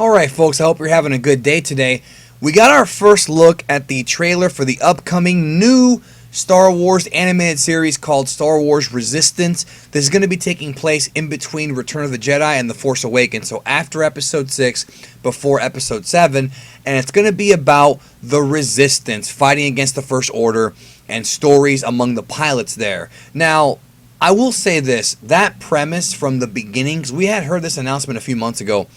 Alright folks, I hope you're having a good day today. We got our first look at the trailer for the upcoming new Star Wars animated series called Star Wars Resistance. This is going to be taking place in between Return of the Jedi and The Force Awakens, so after Episode 6, before Episode 7, and it's going to be about the Resistance, fighting against the First Order, and stories among the pilots there. Now, I will say this, that premise from the beginning, because we had heard this announcement a few months ago,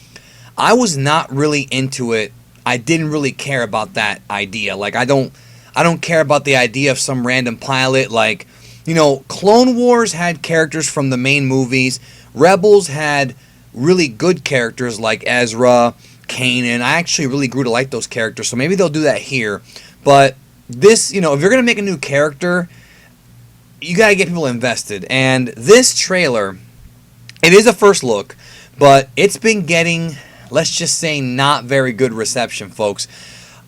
I was not really into it. I didn't really care about that idea. Like, I don't care about the idea of some random pilot. Like, Clone Wars had characters from the main movies. Rebels had really good characters like Ezra, Kanan. I actually really grew to like those characters, so maybe they'll do that here. But this, if you're going to make a new character, you got to get people invested. And this trailer, it is a first look, but it's been getting, let's just say, not very good reception, folks.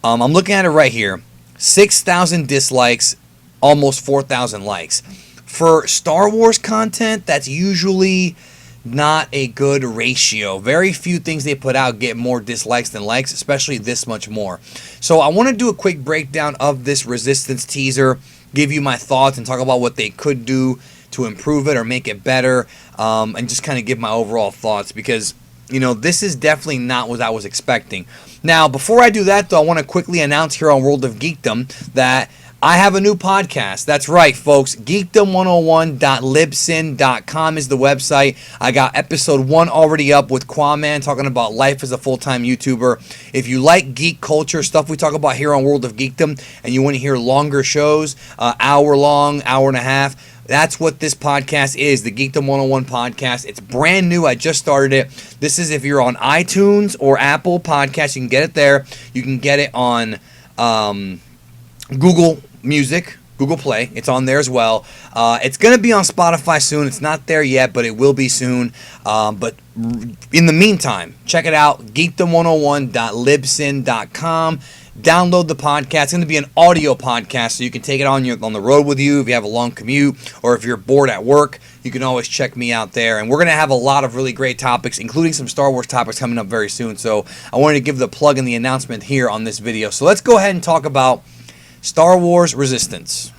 I'm looking at it right here. 6,000 dislikes, almost 4,000 likes. For Star Wars content, that's usually not a good ratio. Very few things they put out get more dislikes than likes, especially this much more. So I want to do a quick breakdown of this Resistance teaser, give you my thoughts, and talk about what they could do to improve it or make it better, and just kind of give my overall thoughts, because this is definitely not what I was expecting. Now, before I do that, though, I want to quickly announce here on World of Geekdom that I have a new podcast. That's right, folks. Geekdom101.libsyn.com is the website. I got episode 1 already up with Quaman talking about life as a full-time YouTuber. If you like geek culture, stuff we talk about here on World of Geekdom, and you want to hear longer shows, hour long, hour and a half, that's what this podcast is, the Geekdom 101 podcast. It's brand new. I just started it. This is if you're on iTunes or Apple Podcasts, you can get it there. You can get it on Google Music, Google Play. It's on there as well. It's going to be on Spotify soon. It's not there yet, but it will be soon. But in the meantime, check it out, geekdom101.libsyn.com. Download the podcast. It's going to be an audio podcast, so you can take it on the road with you if you have a long commute, or if you're bored at work, you can always check me out there. And we're going to have a lot of really great topics, including some Star Wars topics coming up very soon. So I wanted to give the plug and the announcement here on this video. So let's go ahead and talk about Star Wars Resistance.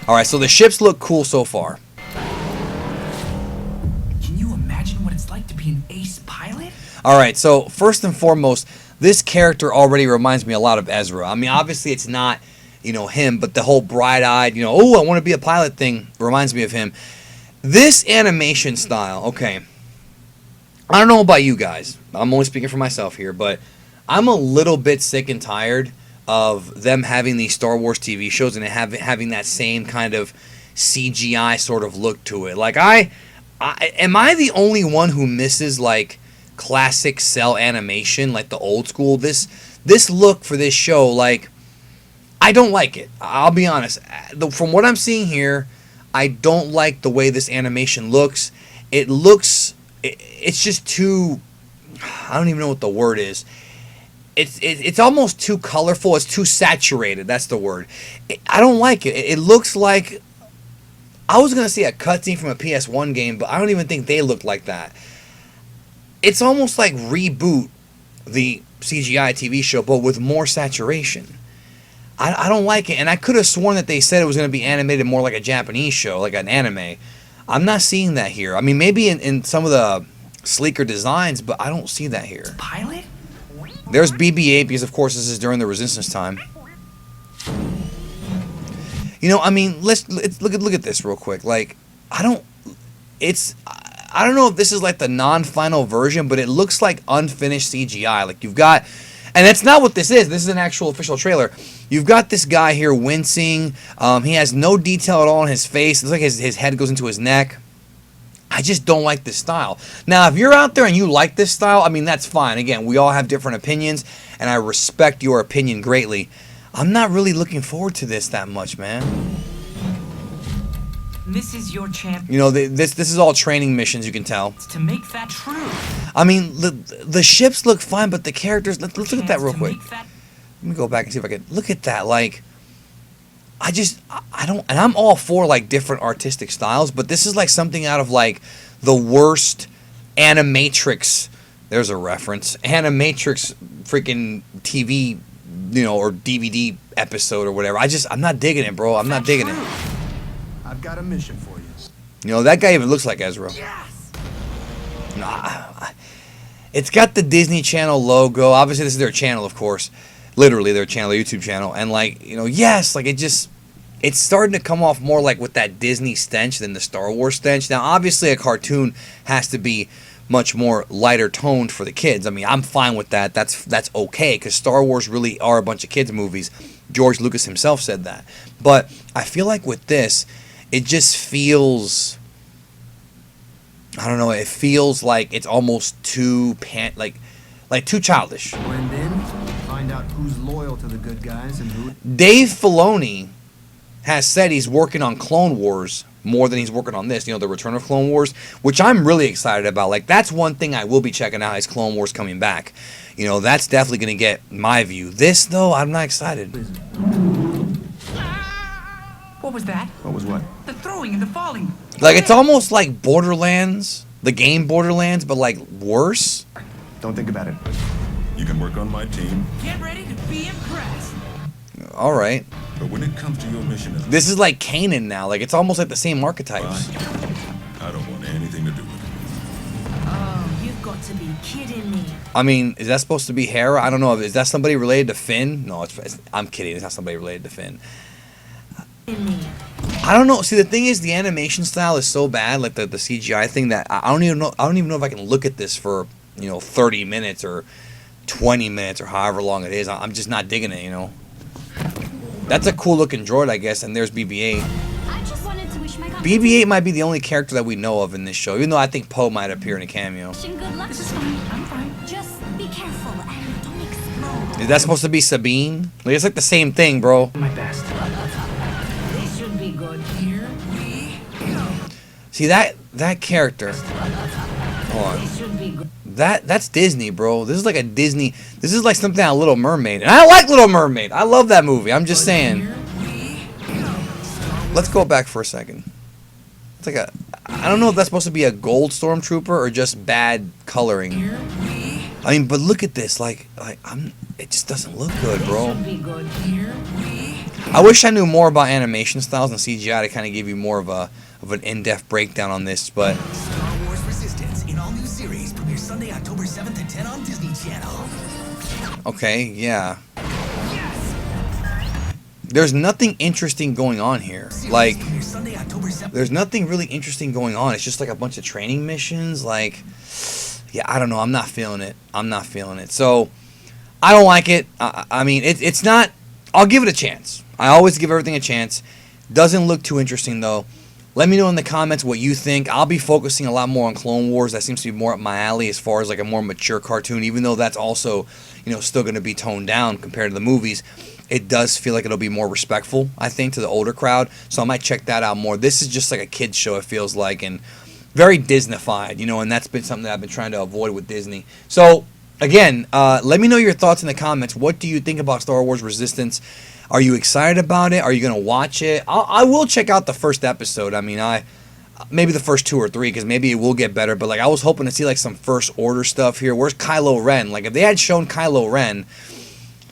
Alright, so the ships look cool so far. Can you imagine what it's like to be an ace pilot? Alright, so first and foremost, this character already reminds me a lot of Ezra. I mean, obviously it's not, him, but the whole bright-eyed, oh, I want to be a pilot thing reminds me of him. This animation style, okay, I don't know about you guys. I'm only speaking for myself here, but I'm a little bit sick and tired of them having these Star Wars TV shows and having that same kind of CGI sort of look to it. Like, am I the only one who misses, like, classic cell animation, like the old school? This look for this show, like, I don't like it. I'll be honest. From what I'm seeing here, I don't like the way this animation looks. It's just too, I don't even know what the word is. It's almost too colorful. It's too saturated. That's the word. I don't like it. It looks like, I was gonna see a cutscene from a PS1 game, but I don't even think they look like that. It's almost like reboot the CGI TV show, but with more saturation. I don't like it, and I could have sworn that they said it was going to be animated more like a Japanese show, like an anime. I'm not seeing that here. I mean, maybe in some of the sleeker designs, but I don't see that here. Pilot? There's BB-8, because of course this is during the Resistance time. I mean, let's look at this real quick. Like, I don't know if this is like the non-final version, but it looks like unfinished CGI. Like, you've got, and that's not what this is. This is an actual official trailer. You've got this guy here wincing. He has no detail at all on his face. It's like his head goes into his neck. I just don't like this style. Now, if you're out there and you like this style, I mean, that's fine. Again, we all have different opinions, and I respect your opinion greatly. I'm not really looking forward to this that much, man. This is your champ. This is all training missions, you can tell. To make that true. I mean, the ships look fine, but the characters, let's look at that real quick. Let me go back and see if I can look at that. Like, I don't, and I'm all for like different artistic styles, but this is like something out of like the worst Animatrix There's a reference. Animatrix freaking TV, or DVD episode or whatever. I'm not digging it, bro. I'm not digging it. I've got a mission for you. That guy even looks like Ezra. Yes! Nah. It's got the Disney Channel logo. Obviously, this is their channel, of course. Literally their channel, their YouTube channel. And, yes, it's starting to come off more like with that Disney stench than the Star Wars stench. Now, obviously, a cartoon has to be much more lighter toned for the kids. I mean, I'm fine with that. That's okay, because Star Wars really are a bunch of kids' movies. George Lucas himself said that. But I feel like with this, it just feels... I don't know. It feels like it's almost too too childish. Blend in, find out who's loyal to the good guys and who. Dave Filoni has said he's working on Clone Wars more than he's working on this. The Return of Clone Wars, which I'm really excited about. That's one thing I will be checking out is Clone Wars coming back. That's definitely going to get my view. This though, I'm not excited. What was that? What was what? The throwing and the falling. It's almost like Borderlands, the game Borderlands, but worse. Don't think about it. You can work on my team, Get ready to be impressed. All right. but when it comes to your mission as This is like Kanan now. It's almost like the same archetypes. I don't want anything to do with it. Oh, you've got to be kidding me. I mean, is that supposed to be Hera? I don't know. Is that somebody related to Finn? No, I'm kidding. It's not somebody related to Finn. In me. I don't know. See, the thing is, the animation style is so bad, like the CGI thing, that I don't even know. I don't even know if I can look at this for 30 minutes or 20 minutes or however long it is. I'm just not digging it. That's a cool looking droid, I guess. And there's BB-8. I just wanted to wish my BB-8 might be the only character that we know of in this show, even though I think Poe might appear in a cameo. Good luck. This is fine. I'm fine. Just be careful and don't explode. Is that supposed to be Sabine? It's like the same thing, bro. My best. This should be good. Here we go. See that character. Hold on. This should be good. That's Disney, bro. This is like a Disney. This is like something out of Little Mermaid. And I like Little Mermaid. I love that movie. I'm just saying. Here we go. Let's go back for a second. It's like I don't know if that's supposed to be a gold stormtrooper or just bad coloring. Here we I mean, but look at this. It just doesn't look good, bro. Should be good. Here we I wish I knew more about animation styles and CGI to kind of give you more of an in-depth breakdown on this, but Star Wars Resistance in all new series premieres Sunday, October 7th at 10 on Disney Channel. okay, yeah. There's nothing interesting going on here. Series premieres Sunday, October 7th. There's nothing really interesting going on. It's just like a bunch of training missions. Yeah, I don't know. I'm not feeling it. So, I don't like it. I mean, it's not. I'll give it a chance. I always give everything a chance. Doesn't look too interesting, though. Let me know in the comments what you think. I'll be focusing a lot more on Clone Wars. That seems to be more up my alley as far as like a more mature cartoon, even though that's also, still going to be toned down compared to the movies. It does feel like it'll be more respectful, I think, to the older crowd. So I might check that out more. This is just like a kid's show, it feels like, and very Disneyfied, and that's been something that I've been trying to avoid with Disney. So, again, let me know your thoughts in the comments. What do you think about Star Wars Resistance? Are you excited about it? Are you going to watch it? I will check out the first episode. I mean, maybe the first 2 or 3, because maybe it will get better. But I was hoping to see some First Order stuff here. Where's Kylo Ren? If they had shown Kylo Ren,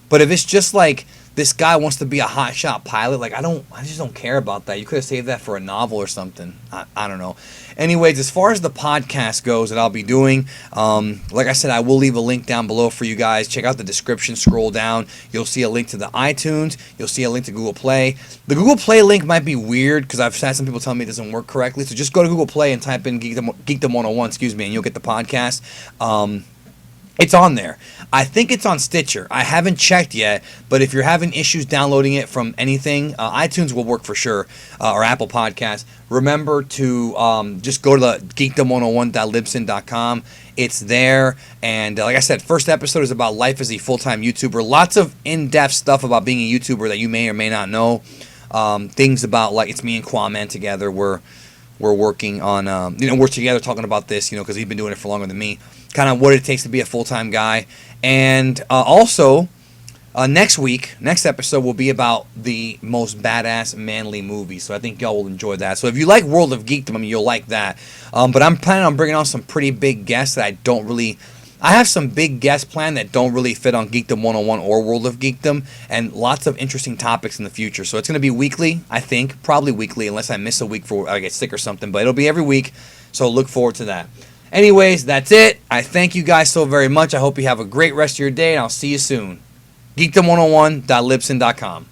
but if it's just this guy wants to be a hotshot pilot, I just don't care about that. You could have saved that for a novel or something. I don't know. Anyways, as far as the podcast goes that I'll be doing, like I said, I will leave a link down below for you guys. Check out the description, scroll down. You'll see a link to the iTunes. You'll see a link to Google Play. The Google Play link might be weird because I've had some people tell me it doesn't work correctly. So just go to Google Play and type in Geekdom 101, and you'll get the podcast. It's on there. I think it's on Stitcher. I haven't checked yet, but if you're having issues downloading it from anything, iTunes will work for sure, or Apple Podcasts. Remember to just go to the geekdom101.libsyn.com. It's there, and like I said, first episode is about life as a full-time YouTuber. Lots of in-depth stuff about being a YouTuber that you may or may not know. Things about, it's me and Quaman together. We're working on, we're together talking about this, because he's been doing it for longer than me. Kind of what it takes to be a full-time guy. And also, next episode will be about the most badass manly movies. So I think y'all will enjoy that. So if you like World of Geekdom, you'll like that. But I'm planning on bringing on some pretty big guests that I don't really I have some big guests planned that don't really fit on Geekdom 101 or World of Geekdom, and lots of interesting topics in the future. So it's going to be weekly, I think, probably weekly, unless I miss a week for I get sick or something. But it'll be every week, so look forward to that. Anyways, that's it. I thank you guys so very much. I hope you have a great rest of your day, and I'll see you soon. Geekdom101.libsyn.com.